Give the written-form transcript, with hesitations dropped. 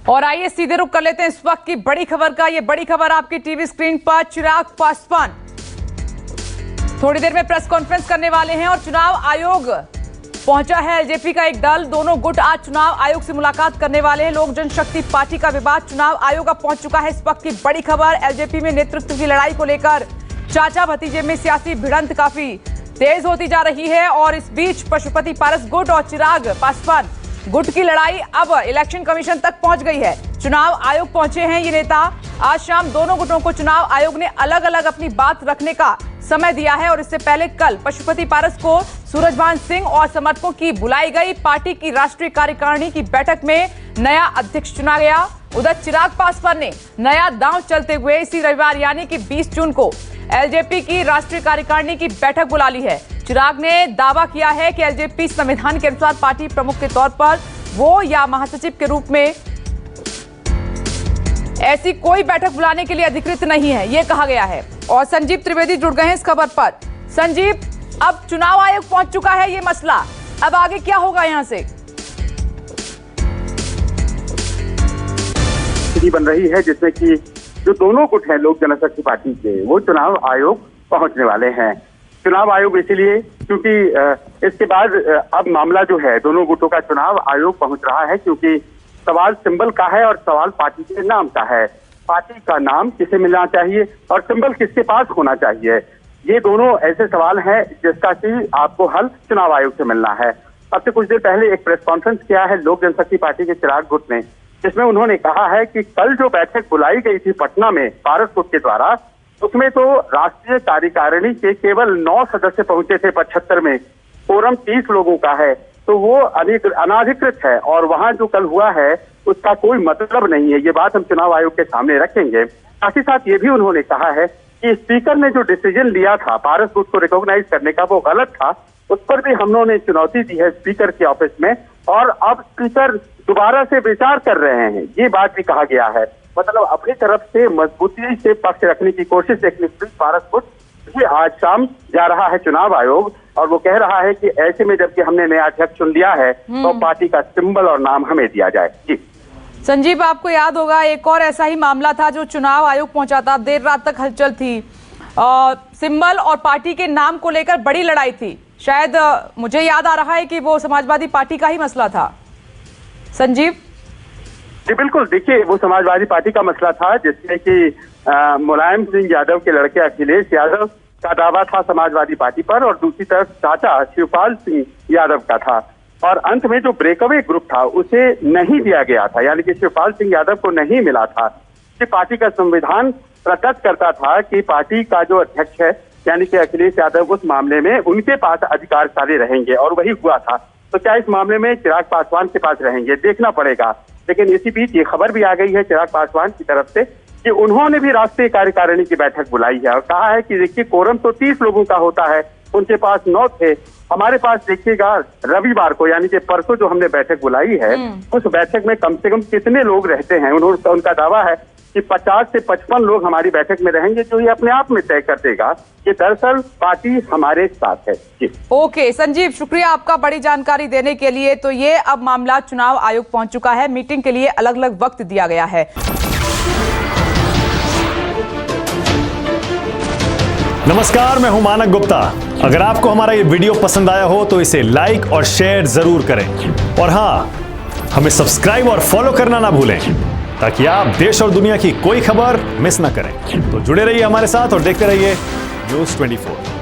और आइए सीधे रुख कर लेते हैं इस वक्त की बड़ी खबर का। ये बड़ी खबर आपकी टीवी स्क्रीन पर। चिराग पासवान थोड़ी देर में प्रेस कॉन्फ्रेंस करने वाले हैं और चुनाव आयोग पहुंचा है एलजेपी का एक दल। दोनों गुट आज चुनाव आयोग से मुलाकात करने वाले हैं। लोक जनशक्ति पार्टी का विवाद चुनाव आयोग अब पहुंच चुका है। इस वक्त की बड़ी खबर, एलजेपी में नेतृत्व की लड़ाई को लेकर चाचा भतीजे में सियासी भिड़ंत काफी तेज होती जा रही है और इस बीच पशुपति पारस गुट और चिराग पासवान गुट की लड़ाई अब इलेक्शन कमीशन तक पहुंच गई है। चुनाव आयोग पहुंचे हैं ये नेता। आज शाम दोनों गुटों को चुनाव आयोग ने अलग अलग अपनी बात रखने का समय दिया है और इससे पहले कल पशुपति पारस को सूरजभान सिंह और समर्थकों की बुलाई गई पार्टी की राष्ट्रीय कार्यकारिणी की बैठक में नया अध्यक्ष चुना गया। उधर चिराग पासवान ने नया दांव चलते हुए इसी रविवार यानी कि 20 जून को एलजेपी की राष्ट्रीय कार्यकारिणी की बैठक बुला ली है। चिराग ने दावा किया है कि एलजेपी संविधान के अनुसार पार्टी प्रमुख के तौर पर वो या महासचिव के रूप में ऐसी कोई बैठक बुलाने के लिए अधिकृत नहीं है, ये कहा गया है। और संजीव त्रिवेदी जुड़ गए हैं इस खबर पर। संजीव, अब चुनाव आयोग पहुंच चुका है ये मसला, अब आगे क्या होगा यहां से? स्थिति बन रही है जिसमें कि जो दोनों गुट हैं लोक जनशक्ति पार्टी के, वो चुनाव आयोग पहुंचने वाले हैं। चुनाव आयोग इसलिए क्योंकि इसके बाद अब मामला जो है दोनों गुटों का चुनाव आयोग पहुंच रहा है, क्योंकि सवाल सिंबल का है और सवाल पार्टी के नाम का है। पार्टी का नाम किसे मिलना चाहिए और सिंबल किसके पास होना चाहिए, ये दोनों ऐसे सवाल हैं जिसका कि आपको हल चुनाव आयोग से मिलना है। अब से कुछ देर पहले एक प्रेस कॉन्फ्रेंस किया है लोक जनशक्ति पार्टी के चिराग गुट ने, जिसमें उन्होंने कहा है कि कल जो बैठक बुलाई गई थी पटना में पारस गुट के द्वारा, उसमें तो राष्ट्रीय कार्यकारिणी के केवल 9 सदस्य पहुंचे थे 75 में। फोरम 30 लोगों का है, तो वो अनाधिकृत है और वहां जो कल हुआ है उसका कोई मतलब नहीं है। ये बात हम चुनाव आयोग के सामने रखेंगे। साथ ही साथ ये भी उन्होंने कहा है कि स्पीकर ने जो डिसीजन लिया था पारस गुट को रिकॉग्नाइज करने का, वो गलत था। उस पर भी हम लोगों ने चुनौती दी है स्पीकर के ऑफिस में और अब स्पीकर दोबारा से विचार कर रहे हैं, ये बात भी कहा गया है। मतलब अपनी तरफ से मजबूती से पक्ष रखने की कोशिश देखने के लिए पारस गुट ये आज शाम जा रहा है चुनाव आयोग और वो कह रहा है कि ऐसे में जबकि हमने नया अध्यक्ष चुन लिया है तो पार्टी का सिंबल और नाम हमें दिया जाए। जी संजीव, आपको याद होगा एक और ऐसा ही मामला था जो चुनाव आयोग पहुंचा था, देर रात तक हलचल थी, सिंबल और पार्टी के नाम को लेकर बड़ी लड़ाई थी। शायद मुझे याद आ रहा है कि वो समाजवादी पार्टी का ही मसला था। संजीव जी बिल्कुल, देखिए वो समाजवादी पार्टी का मसला था जिसमें कि मुलायम सिंह यादव के लड़के अखिलेश यादव का दावा था समाजवादी पार्टी पर और दूसरी तरफ चाचा शिवपाल सिंह यादव का था। और अंत में जो ब्रेकअवे ग्रुप था उसे नहीं दिया गया था, यानी कि शिवपाल सिंह यादव को नहीं मिला था। कि पार्टी का संविधान प्रकट करता था कि पार्टी का जो अध्यक्ष है यानी कि अखिलेश यादव, उस मामले में उनके पास अधिकार सारे रहेंगे और वही हुआ था। तो क्या इस मामले में चिराग पासवान के पास रहेंगे, देखना पड़ेगा। लेकिन इसी बीच ये खबर भी आ गई है चिराग पासवान की तरफ से कि उन्होंने भी राष्ट्रीय कार्यकारिणी की बैठक बुलाई है और कहा है कि देखिए कोरम तो 30 लोगों का होता है, उनके पास 9 थे, हमारे पास देखिएगा रविवार को यानी कि परसों जो हमने बैठक बुलाई है उस बैठक में कम से कम कितने लोग रहते हैं। उनका दावा है कि 50 से 55 लोग हमारी बैठक में रहेंगे, जो ये अपने आप में तय कर देगा कि दरअसल पार्टी हमारे साथ है। जी ओके संजीव, शुक्रिया आपका बड़ी जानकारी देने के लिए। तो ये अब मामला चुनाव आयोग पहुंच चुका है, मीटिंग के लिए अलग अलग वक्त दिया गया है। नमस्कार, मैं हूं मानक गुप्ता। अगर आपको हमारा ये वीडियो पसंद आया हो तो इसे लाइक और शेयर जरूर करें और हाँ, हमें सब्सक्राइब और फॉलो करना ना भूलें ताकि आप देश और दुनिया की कोई खबर मिस ना करें। तो जुड़े रहिए हमारे साथ और देखते रहिए न्यूज़ 24।